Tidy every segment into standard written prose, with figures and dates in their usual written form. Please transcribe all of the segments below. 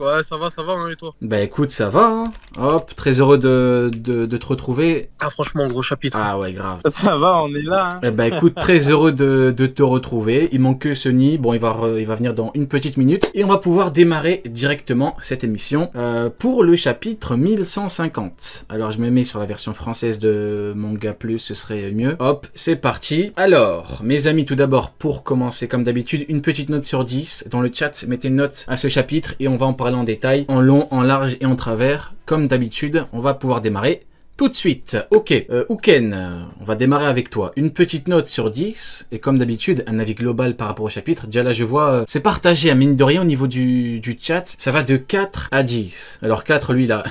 Ouais, ça va, hein, et toi? Bah écoute, ça va, hein. Hop, très heureux de te retrouver. Ah, franchement, gros chapitre, hein. Ah ouais, grave. Ça va, on est là, Eh bah écoute, très heureux de te retrouver. Il manque que Sony. Bon, il va venir dans une petite minute. Et on va pouvoir démarrer directement cette émission pour le chapitre 1150. Alors, je me mets sur la version française de Manga Plus, ce serait mieux. Hop, c'est parti. Alors, mes amis, tout d'abord, pour commencer, comme d'habitude, une petite note sur 10. Dans le chat, mettez une note à ce chapitre et on va en parler en détail, en long, en large et en travers. Comme d'habitude, on va pouvoir démarrer tout de suite. Ok, Uken, on va démarrer avec toi. Une petite note sur 10, et comme d'habitude, un avis global par rapport au chapitre. Déjà là, je vois, c'est partagé à mine de rien au niveau du chat. Ça va de 4 à 10. Alors 4, lui, là,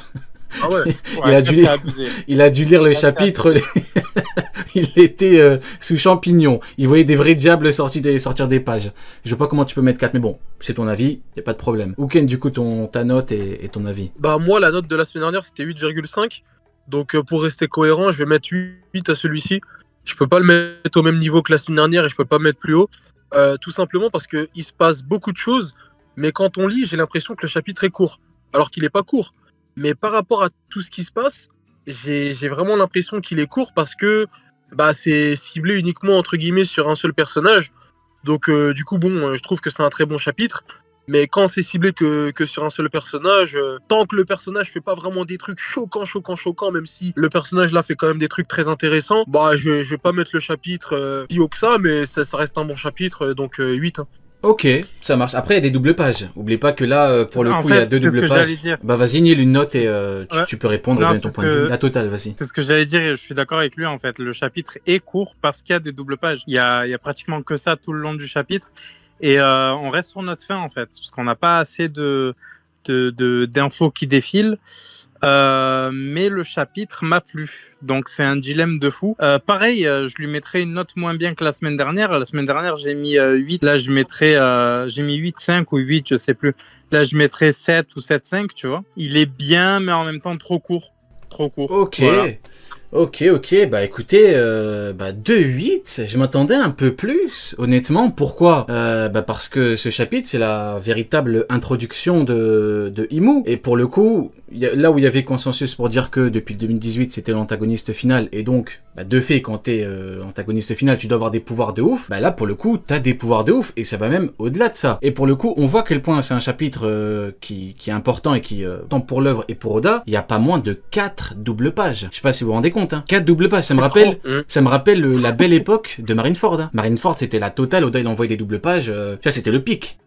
Ah ouais. il a dû lire le chapitre. Il était sous champignon. Il voyait des vrais diables sortir des pages. Je sais pas comment tu peux mettre 4, mais bon, c'est ton avis, y a pas de problème. Uken, du coup, ta note et ton avis. Bah, moi, la note de la semaine dernière, c'était 8,5. Donc, pour rester cohérent, je vais mettre 8 à celui-ci. Je peux pas le mettre au même niveau que la semaine dernière et je peux pas mettre plus haut. Tout simplement parce qu'il se passe beaucoup de choses. Mais quand on lit, j'ai l'impression que le chapitre est court. Alors qu'il est pas court. Mais par rapport à tout ce qui se passe, j'ai vraiment l'impression qu'il est court parce que bah, c'est ciblé uniquement entre guillemets sur un seul personnage. Donc du coup bon, je trouve que c'est un très bon chapitre. Mais quand c'est ciblé que sur un seul personnage, tant que le personnage fait pas vraiment des trucs choquants, même si le personnage là fait quand même des trucs très intéressants, bah je vais pas mettre le chapitre si haut que ça, mais ça reste un bon chapitre, donc 8. Hein. Ok, ça marche. Après, il y a des doubles pages. Oublie pas que là, pour le coup, il y a deux doubles pages. Dire. Bah vas-y, Neil, une note et tu peux répondre et donner ton point de vue. La totale, vas-y. C'est ce que j'allais dire et je suis d'accord avec lui en fait. Le chapitre est court parce qu'il y a des doubles pages. Il y a pratiquement que ça tout le long du chapitre. Et on reste sur notre fin en fait, parce qu'on n'a pas assez d'infos qui défilent. Mais le chapitre m'a plu, donc c'est un dilemme de fou. Pareil, je lui mettrais une note moins bien que la semaine dernière. La semaine dernière, j'ai mis 8. Là, j'ai mis 8,5 ou 8, je sais plus. Là, je mettrais 7 ou 7,5, tu vois. Il est bien, mais en même temps trop court. Trop court. Ok. Voilà. Ok, bah écoutez, 2,8, je m'attendais un peu plus, honnêtement. Pourquoi parce que ce chapitre, c'est la véritable introduction de Imu. Et pour le coup, là où il y avait consensus pour dire que depuis le 2018, c'était l'antagoniste final, et donc, de fait, quand t'es antagoniste final, tu dois avoir des pouvoirs de ouf, là, pour le coup, t'as des pouvoirs de ouf, et ça va même au-delà de ça. Et pour le coup, on voit à quel point c'est un chapitre qui est important, et qui, tant pour l'œuvre et pour Oda, il n'y a pas moins de 4 doubles pages. Je sais pas si vous vous rendez compte. 4 doubles pages, ça me rappelle la belle époque de Marineford. Hein. Marineford, c'était la totale, Oda il envoyait des doubles pages, tu vois, c'était le pic.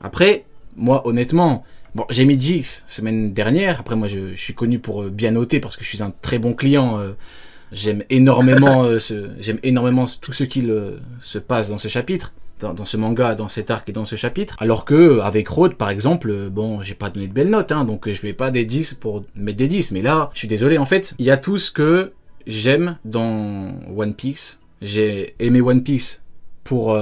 Après, moi honnêtement, bon, j'ai mis 10 semaine dernière, après moi je suis connu pour bien noter parce que je suis un très bon client, j'aime énormément tout ce qui se passe dans ce chapitre. Dans ce manga, dans cet arc et dans ce chapitre. Alors que, avec Road, par exemple, bon, j'ai pas donné de belles notes, hein, donc je mets pas des 10 pour mettre des 10. Mais là, je suis désolé, en fait, il y a tout ce que j'aime dans One Piece. J'ai aimé One Piece pour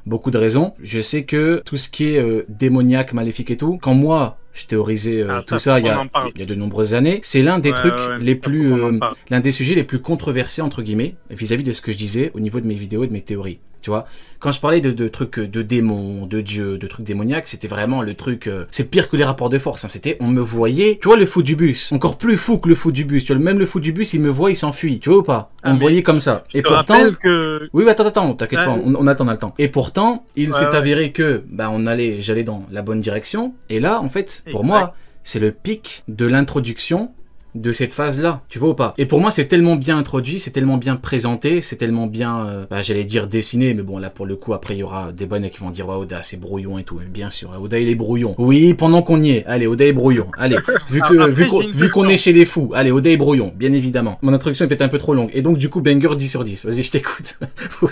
beaucoup de raisons. Je sais que tout ce qui est démoniaque, maléfique et tout, quand moi, je théorisais tout ça il y a de nombreuses années, c'est l'un des trucs les plus... l'un des sujets les plus controversés, entre guillemets, vis-à-vis de ce que je disais au niveau de mes vidéos et de mes théories. Tu vois, quand je parlais de trucs de démons, de dieux, de trucs démoniaques, c'était vraiment le truc... c'est pire que les rapports de force, hein. C'était, on me voyait... Tu vois, le fou du bus, encore plus fou que le fou du bus. Tu vois, même le fou du bus, il me voit, il s'enfuit. Tu vois ou pas? On me voyait comme ça. Et pourtant... Oui, mais attends, t'inquiète pas, on attend le temps. Et pourtant, il s'est avéré que j'allais dans la bonne direction. Et là, en fait, pour moi, c'est le pic de l'introduction de cette phase-là, tu vois ou pas? Et pour moi, c'est tellement bien introduit, c'est tellement bien présenté, c'est tellement bien, j'allais dire dessiné, mais bon, là, pour le coup, après, il y aura des bonnes qui vont dire, ouais, Oda, c'est brouillon et tout. Bien sûr, Oda, il est brouillon. Oui, pendant qu'on y est. Allez, Oda est brouillon. Allez, vu qu'on est chez les fous. Allez, Oda est brouillon, bien évidemment. Mon introduction est peut-être un peu trop longue. Et donc, du coup, banger 10 sur 10. Vas-y, je t'écoute.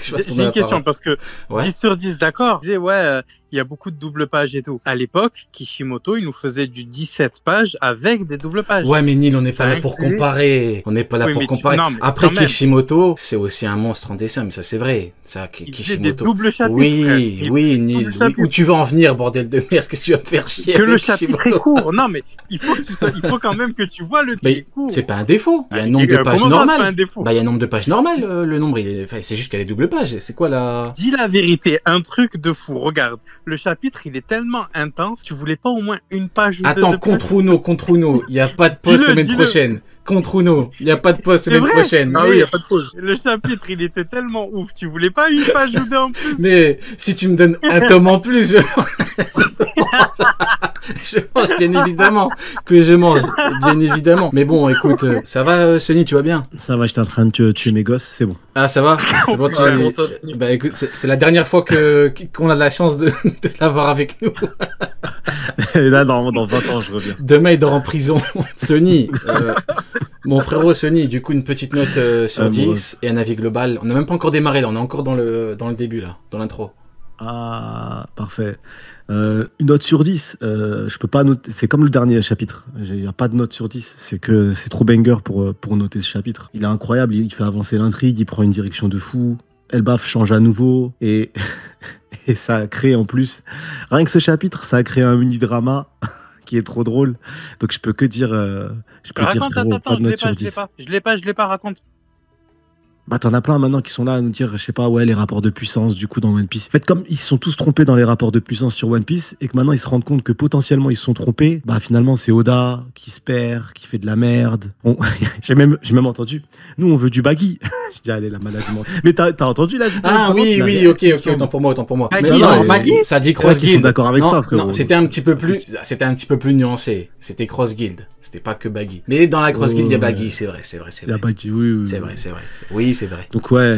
J'ai une question, parce que 10 sur 10, d'accord. Je disais, il y a beaucoup de doubles pages et tout. À l'époque, Kishimoto, il nous faisait du 17 pages avec des doubles pages. Ouais, mais Neil, on n'est pas là pour comparer. On n'est pas là pour comparer. Après, Kishimoto, c'est aussi un monstre en dessin, mais ça, c'est vrai. Ça, Kishimoto. Des doubles chapitres. Oui, Neil. Où tu veux en venir, bordel de merde? Qu'est-ce que tu vas me faire chier? Que le chapitre est court. Non, mais il faut quand même que tu vois le truc est court. C'est pas un défaut. Il y a un nombre de pages normal. Il y a un nombre de pages normal, le nombre. C'est juste qu'il y a les doubles pages. C'est quoi la... Dis la vérité, un truc de fou. Regarde. le chapitre, il est tellement intense, tu voulais pas au moins une page Attends, de contre Uno, il n'y a pas de pause Dis-le, semaine dis-le. prochaine. Contre Uno, il n'y a pas de pause semaine vrai prochaine. Ah oui, y a pas de pause. Le chapitre, il était tellement ouf, tu voulais pas une page ou deux en plus. Mais si tu me donnes un tome en plus, je mange bien évidemment que je mange, bien évidemment. Mais bon, écoute, ça va, Sony, tu vas bien? Ça va, j'étais en train de tuer mes gosses, c'est bon. Ah, ça va? C'est bon, tu... Ouais, bon, ça, Sony. Bah écoute, c'est la dernière fois qu'on a la chance de l'avoir avec nous. Et là, dans 20 ans, je reviens. Demain, il dort en prison. Sony, mon frérot Sony, du coup, une petite note sur 10 et un avis global. On n'a même pas encore démarré là, on est encore dans le début là, dans l'intro. Ah, parfait. Une note sur 10, je peux pas noter. C'est comme le dernier chapitre. Il n'y a pas de note sur 10. C'est que c'est trop banger pour noter ce chapitre. Il est incroyable, il fait avancer l'intrigue, il prend une direction de fou. Elbaf change à nouveau et, et ça a créé en plus, rien que ce chapitre, ça a créé un mini-drama qui est trop drôle. Donc je peux que dire, Raconte, frérot, attends, pas de je note l'ai sur pas, 10. je l'ai pas, raconte. Bah t'en as plein maintenant qui sont là à nous dire, je sais pas, ouais, les rapports de puissance du coup dans One Piece. En fait, comme ils se sont tous trompés dans les rapports de puissance sur One Piece et que maintenant ils se rendent compte que potentiellement ils se sont trompés, bah finalement c'est Oda qui se perd, qui fait de la merde. J'ai même entendu, nous on veut du baggy. Je dis allez la maladie mentale. Mais t'as entendu la vidéo? Ah oui, oui, ok, autant pour moi. Baggy, Mais non, non, Baggy ça dit Est-ce Cross qu'ils sont Guild. d'accord avec non, ça, frérot? non, c'était un petit peu plus nuancé. C'était Cross Guild, c'était pas que Baggy. Mais dans la Cross Guild, il y a Baggy, c'est vrai. Il y a baggy, oui. C'est vrai. Oui, c'est vrai. Donc ouais,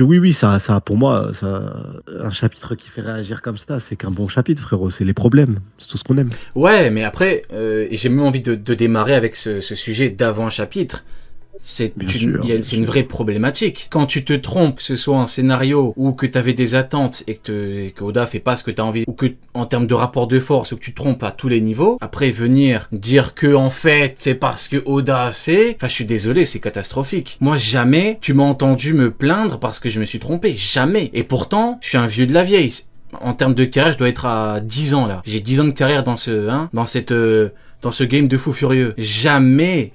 oui, ça pour moi, un chapitre qui fait réagir comme ça, c'est qu'un bon chapitre, frérot. C'est les problèmes, c'est tout ce qu'on aime. Ouais, mais après, j'ai même envie de démarrer avec ce sujet d'avant-chapitre. C'est une vraie problématique. Quand tu te trompes, que ce soit un scénario ou que tu avais des attentes et que Oda fait pas ce que tu as envie, ou que en termes de rapport de force, ou que tu te trompes à tous les niveaux, après venir dire que en fait c'est parce que Oda sait, enfin je suis désolé, c'est catastrophique. Moi jamais tu m'as entendu me plaindre parce que je me suis trompé, jamais. Et pourtant, je suis un vieux de la vieille. En termes de carrière, je dois être à 10 ans là. J'ai 10 ans de carrière dans ce game de fou furieux. Jamais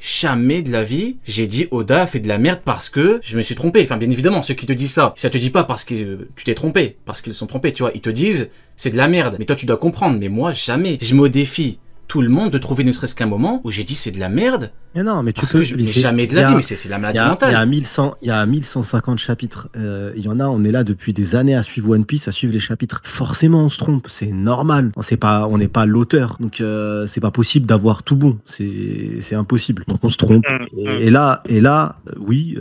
de la vie, j'ai dit Oda a fait de la merde parce que je me suis trompé. Enfin, bien évidemment, ceux qui te disent ça te dit pas parce que tu t'es trompé, parce qu'ils sont trompés, tu vois. Ils te disent c'est de la merde. Mais toi, tu dois comprendre. Mais moi, jamais. Je me défie tout le monde de trouver ne serait-ce qu'un moment où j'ai dit c'est de la merde. Mais non, mais parce que je jamais de la vie, mais c'est la maladie mentale. Il y a 1150 chapitres. Il y en a, on est là depuis des années à suivre One Piece, à suivre les chapitres. Forcément, on se trompe, c'est normal. On n'est pas l'auteur, donc c'est pas possible d'avoir tout bon. C'est impossible. Donc on se trompe. Et là, oui,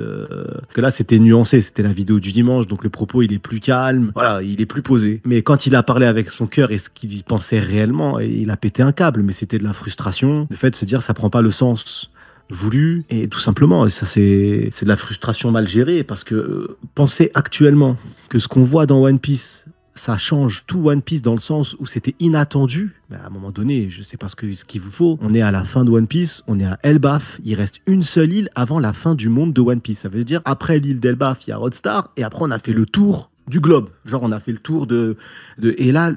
que là c'était nuancé, c'était la vidéo du dimanche, donc le propos il est plus calme, voilà, il est plus posé. Mais quand il a parlé avec son cœur et ce qu'il y pensait réellement, il a pété un câble. Mais c'était de la frustration, le fait de se dire ça prend pas le sens voulu, et tout simplement ça c'est de la frustration mal gérée, parce que penser actuellement que ce qu'on voit dans One Piece ça change tout One Piece dans le sens où c'était inattendu, mais à un moment donné, je sais pas ce qu'il vous faut, on est à la fin de One Piece, on est à Elbaf, il reste une seule île avant la fin du monde de One Piece, ça veut dire après l'île d'Elbaf il y a Rodstar, et après on a fait le tour du globe, genre on a fait le tour et là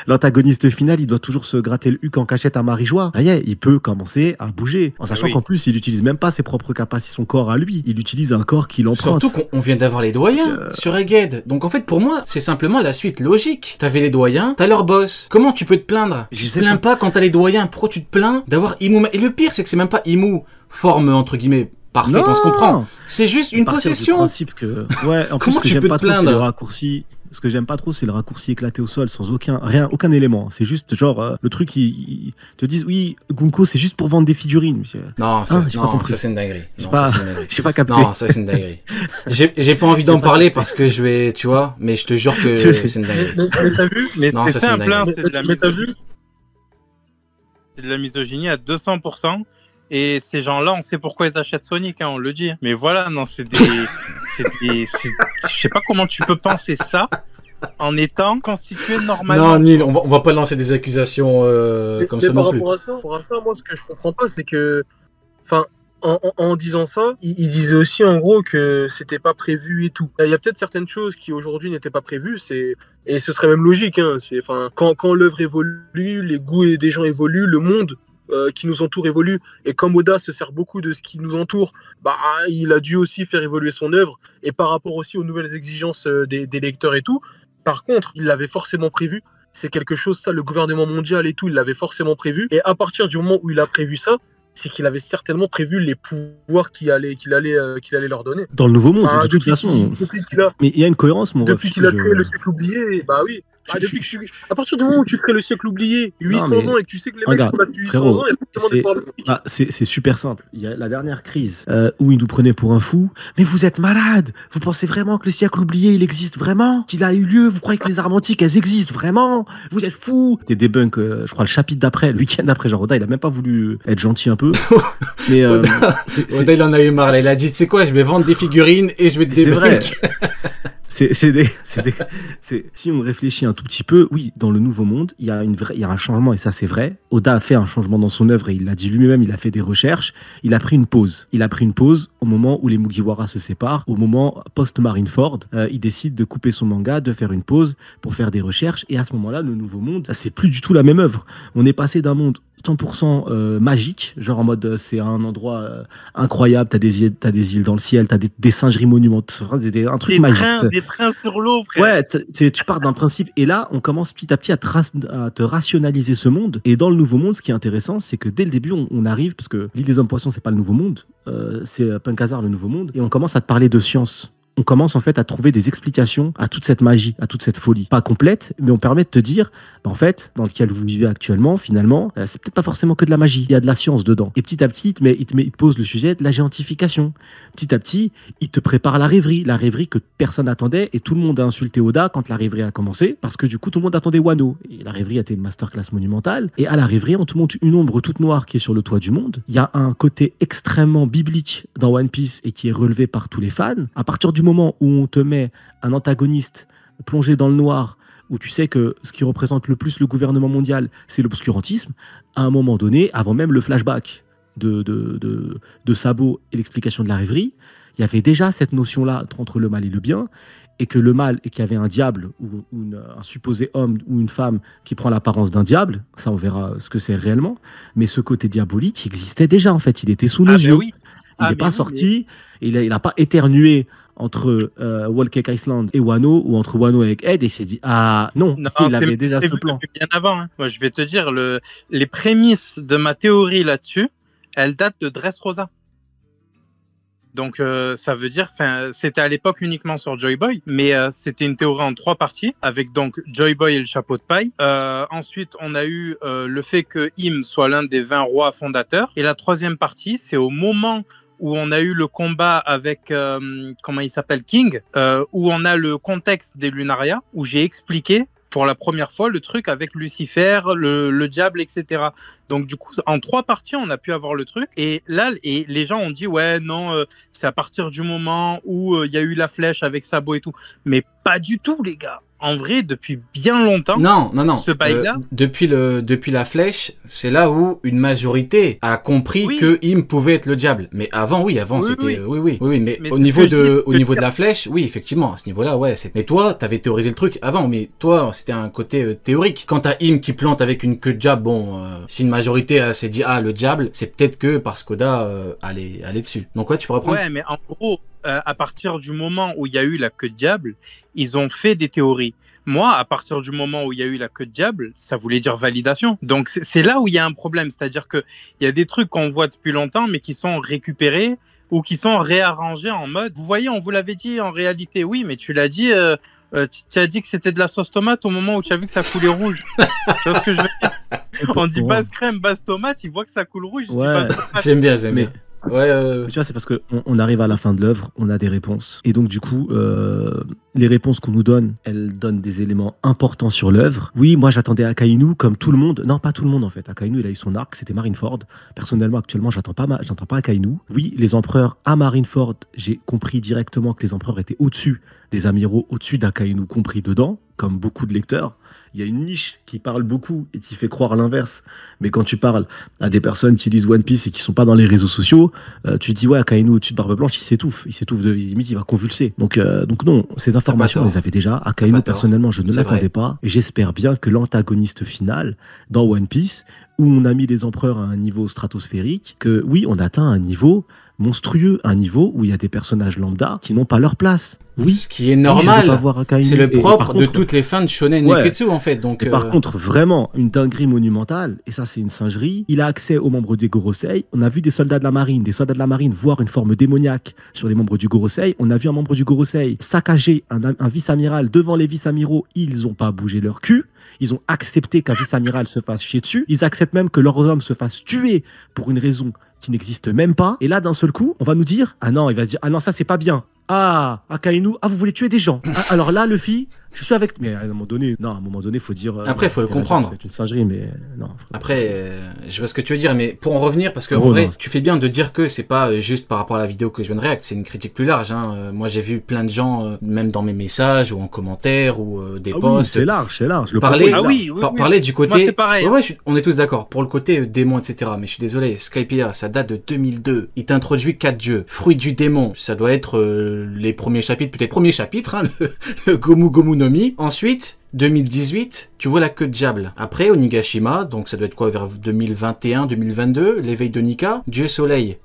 l'antagoniste final, il doit toujours se gratter le huc en cachette à Marie-Joie. Ça y est, il peut commencer à bouger. En sachant qu'en plus, il n'utilise même pas ses propres capacités, son corps à lui. Il utilise un corps qu'il emprunte. Surtout qu'on vient d'avoir les doyens sur Egghead. Donc en fait, pour moi, c'est simplement la suite logique. T'avais les doyens, t'as leur boss. Comment tu peux te plaindre? Tu te plains pas quand t'as les doyens. Pourquoi tu te plains d'avoir Imu? Et le pire, c'est que c'est même pas Imu, forme entre guillemets parfaite, on se comprend. C'est juste une possession. Principe que... Ouais, en plus, Comment tu peux te plaindre? C'est le raccourci. Ce que j'aime pas trop, c'est le raccourci éclaté au sol, sans aucun élément. C'est juste genre, le truc, ils te disent, oui, Gunko, c'est juste pour vendre des figurines. Non, ça c'est une dinguerie. J'ai pas capté. Non, ça c'est une dinguerie. J'ai pas envie d'en parler parce que je vais, tu vois, mais je te jure que c'est une dinguerie. Mais t'as vu? Non, ça c'est une dinguerie. C'est de la misogynie à 200%. Et ces gens-là, on sait pourquoi ils achètent Sonic, hein, on le dit. Mais voilà, non, je sais pas comment tu peux penser ça en étant constitué normalement. Non, Neil, on va pas lancer des accusations comme ça non plus. Par rapport à ça, moi, ce que je comprends pas, c'est que, enfin, en disant ça, il disait aussi en gros que c'était pas prévu et tout. Il y a peut-être certaines choses qui aujourd'hui n'étaient pas prévues, et ce serait même logique. Hein, quand l'œuvre évolue, les goûts des gens évoluent, le monde qui nous entoure évolue, et comme Oda se sert beaucoup de ce qui nous entoure, bah, il a dû aussi faire évoluer son œuvre, et par rapport aussi aux nouvelles exigences des lecteurs et tout, Par contre, il l'avait forcément prévu. C'est quelque chose, ça, le gouvernement mondial et tout, il l'avait forcément prévu. Et à partir du moment où il a prévu ça, c'est qu'il avait certainement prévu les pouvoirs qu'il allait leur donner. Dans le Nouveau Monde, de toute façon. Mais il y a une cohérence, mon ref. Depuis qu'il a créé le siècle oublié, bah oui. À partir du moment où tu crées le siècle oublié, 800 ans, et que tu sais que les mecs sont là depuis 800 ans, il y a forcément des pouvoirs. C'est super simple. Il y a la dernière crise où ils nous prenaient pour un fou. Mais vous êtes malade. Vous pensez vraiment que le siècle oublié, il existe vraiment? Qu'il a eu lieu? Vous croyez que les armes antiques, elles existent vraiment? Vous êtes fous. Des débunk, je crois, le chapitre d'après, le week-end d'après, genre Oda, il a même pas voulu être gentil un peu. Mais Oda, il en a eu marre. Là, il a dit, tu sais quoi, je vais vendre des figurines et je vais te débunk. Si on réfléchit un tout petit peu, oui, dans le Nouveau Monde, il y a un changement, et ça c'est vrai. Oda a fait un changement dans son œuvre, et il l'a dit lui-même, il a fait des recherches. Il a pris une pause. Il a pris une pause au moment où les Mugiwara se séparent, au moment post-Marineford. Il décide de couper son manga, de faire une pause pour faire des recherches, et à ce moment-là, le Nouveau Monde, c'est plus du tout la même œuvre. On est passé d'un monde 100% magique, genre en mode c'est un endroit incroyable, t'as des îles dans le ciel, t'as des singeries monumentales, un truc magique. Des trains sur l'eau, frère. Ouais, tu pars d'un principe, et là on commence petit à petit à te rationaliser ce monde. Et dans le Nouveau Monde, ce qui est intéressant, c'est que dès le début on arrive, parce que l'île des hommes poissons c'est pas le Nouveau Monde, c'est Punk Hazard le Nouveau Monde, et on commence à te parler de science. On commence en fait à trouver des explications à toute cette magie, à toute cette folie. Pas complète, mais on permet de te dire, en fait, dans lequel vous vivez actuellement, finalement, c'est peut-être pas forcément que de la magie. Il y a de la science dedans. Et petit à petit, il te pose le sujet de la géantification. Petit à petit, il te prépare la rêverie que personne n'attendait, et tout le monde a insulté Oda quand la rêverie a commencé, parce que du coup, tout le monde attendait Wano. Et la rêverie a été une masterclass monumentale. Et à la rêverie, on te montre une ombre toute noire qui est sur le toit du monde. Il y a un côté extrêmement biblique dans One Piece et qui est relevé par tous les fans. À partir du moment où on te met un antagoniste plongé dans le noir, où tu sais que ce qui représente le plus le gouvernement mondial, c'est l'obscurantisme, à un moment donné, avant même le flashback de Sabo et l'explication de la rêverie, il y avait déjà cette notion-là entre le mal et le bien, et que le mal, et qu'il y avait un diable, ou un supposé homme ou une femme qui prend l'apparence d'un diable, ça on verra ce que c'est réellement, mais ce côté diabolique existait déjà en fait, il était sous nos yeux. Oui. Il n'est pas sorti, il n'a pas éternué entre Whole Cake Island et Wano, ou entre Wano et Ed, et il s'est dit ah non, il avait déjà ce plan. Bien avant, hein. Moi je vais te dire, les prémices de ma théorie là-dessus, elles datent de Dressrosa. Donc ça veut dire, c'était à l'époque uniquement sur Joy Boy, mais c'était une théorie en 3 parties, avec donc Joy Boy et le chapeau de paille. Ensuite, on a eu le fait que Im soit l'un des 20 rois fondateurs. Et la 3e partie, c'est au moment où on a eu le combat avec, comment il s'appelle, King, où on a le contexte des Lunaria, où j'ai expliqué pour la première fois le truc avec Lucifer, le diable, etc. Donc du coup, en 3 parties, on a pu avoir le truc. Et là, les gens ont dit, ouais, non, c'est à partir du moment où il y a eu la flèche avec Sabo et tout. Mais pas du tout, les gars. En vrai, depuis bien longtemps, non. Ce bail-là, depuis la flèche, c'est là où une majorité a compris que Im pouvait être le diable. Mais avant, c'était, oui. Mais au niveau de la flèche, oui, effectivement, à ce niveau-là, ouais. Mais toi, t'avais théorisé le truc avant, mais toi, c'était un côté théorique. Quant à Im qui plante avec une queue de diable, bon, si une majorité s'est dit le diable, c'est peut-être que parce qu'Oda allait dessus. Donc ouais, tu peux reprendre. Ouais, mais en gros, à partir du moment où il y a eu la queue de diable, ils ont fait des théories. Moi, à partir du moment où il y a eu la queue de diable, ça voulait dire validation. Donc c'est là où il y a un problème, c'est-à-dire que il y a des trucs qu'on voit depuis longtemps, mais qui sont récupérés ou qui sont réarrangés en mode. Vous voyez, on vous l'avait dit en réalité, oui, mais tu l'as dit. Tu as dit que c'était de la sauce tomate au moment où tu as vu que ça coulait rouge. Tu vois ce que je veux dire? On dit base crème, base tomate, il voit que ça coule rouge. Ouais. J'aime bien. Ouais, tu vois, c'est parce qu'on arrive à la fin de l'œuvre, on a des réponses. Et donc, du coup, les réponses qu'on nous donne, elles donnent des éléments importants sur l'œuvre. Oui, moi, j'attendais Akainu comme tout le monde. Non, pas tout le monde, en fait. Akainu, il a eu son arc, c'était Marineford. Personnellement, actuellement, j'attends pas Akainu. Oui, les empereurs à Marineford, j'ai compris directement que les empereurs étaient au-dessus des amiraux, au-dessus d'Akainu, compris dedans, comme beaucoup de lecteurs. Il y a une niche qui parle beaucoup et qui fait croire l'inverse. Mais quand tu parles à des personnes qui lisent One Piece et qui sont pas dans les réseaux sociaux, tu te dis, ouais, Akainu au-dessus de Barbe Blanche, il s'étouffe, limite, il va convulser. Donc non, ces informations, on les avait déjà. Akainu, personnellement, je ne l'attendais pas. Et j'espère bien que l'antagoniste final dans One Piece, où on a mis les empereurs à un niveau stratosphérique, que oui, on atteint un niveau monstrueux, un niveau où il y a des personnages lambda qui n'ont pas leur place. Oui. Ce qui est Oui, je vais normal. pas voir Akainu. C'est le Et propre par de contre, toutes les fins de Shonen Ouais. Neketsu, en fait. Donc, et par contre, vraiment, une dinguerie monumentale, et ça c'est une singerie, il a accès aux membres des Gorosei. On a vu des soldats de la marine voir une forme démoniaque sur les membres du Gorosei. On a vu un membre du Gorosei saccager un vice-amiral devant les vice-amiraux. Ils n'ont pas bougé leur cul. Ils ont accepté qu'un vice-amiral se fasse chier dessus. Ils acceptent même que leurs hommes se fassent tuer pour une raison qui n'existe même pas. Et là, d'un seul coup, on va nous dire, ah non, il va se dire, ah non, ça c'est pas bien. Ah, Akainu, ah vous voulez tuer des gens. Ah, alors là, Luffy, je suis avec. Mais à un moment donné, faut dire. Après, faut le comprendre. C'est une singerie, mais non. après, je vois ce que tu veux dire, mais pour en revenir, parce que en Oh, vrai, non. tu fais bien de dire que c'est pas juste par rapport à la vidéo que je viens de réacter, c'est une critique plus large. Hein. Moi, j'ai vu plein de gens, même dans mes messages ou en commentaire ou des Ah oui, posts, c'est large, c'est large. Le Parler- propos est Ah large. oui, oui, oui. parler du côté. Moi, c'est pareil. Ouais, ouais, on est tous d'accord. Pour le côté démon, etc. Mais je suis désolé, Skypiea, ça date de 2002. Il t'introduit 4 dieux. Fruit du démon, ça doit être les premiers chapitres, peut-être premier chapitre, hein, le Gomu Gomu no Mi. Ensuite, 2018, tu vois la queue de diable. Après, Onigashima, donc ça doit être quoi, vers 2021, 2022, l'éveil de Nika, Dieu Soleil.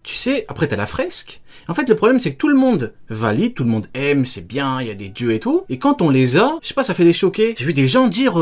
Tu sais, après t'as la fresque. En fait, le problème c'est que tout le monde valide, tout le monde aime, c'est bien, il y a des dieux et tout. Et quand on les a, je sais pas, ça fait les choquer. J'ai vu des gens dire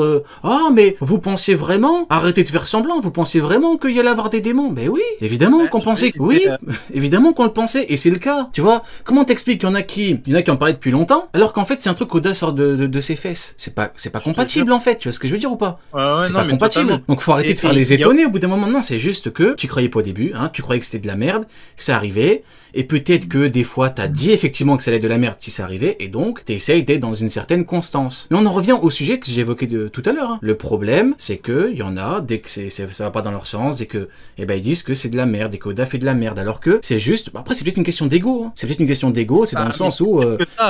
ah mais vous pensiez vraiment, arrêtez de faire semblant, vous pensiez vraiment qu'il y allait avoir des démons. Ben oui, évidemment qu'on pensait, oui, évidemment qu'on le pensait, et c'est le cas. Tu vois, comment t'expliques qu'il y en a qui en parlaient depuis longtemps, alors qu'en fait c'est un truc qu'Oda sort de ses fesses. C'est pas compatible en fait. Tu vois ce que je veux dire ou pas? C'est pas compatible. totalement. Donc faut arrêter de faire les étonner au bout d'un moment. Non, c'est juste que tu croyais pas au début, hein, tu croyais que c'était de la merde, c'est arrivé, et peut-être que des fois t'as dit effectivement que ça allait être de la merde si ça arrivait, et donc t'essayes d'être dans une certaine constance. Mais on en revient au sujet que j'ai évoqué tout à l'heure. Hein. Le problème, c'est que y en a, dès que ça va pas dans leur sens, dès que ils disent que c'est de la merde, et qu'Oda fait de la merde, alors que c'est juste. Après, c'est peut-être une question d'ego. Hein. C'est peut-être une question d'ego, c'est dans le sens où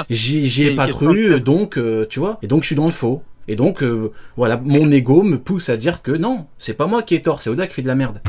j'y ai pas cru, donc tu vois, et donc je suis dans le faux. Et donc voilà, mon ego me pousse à dire que non, c'est pas moi qui ai tort, c'est Oda qui fait de la merde.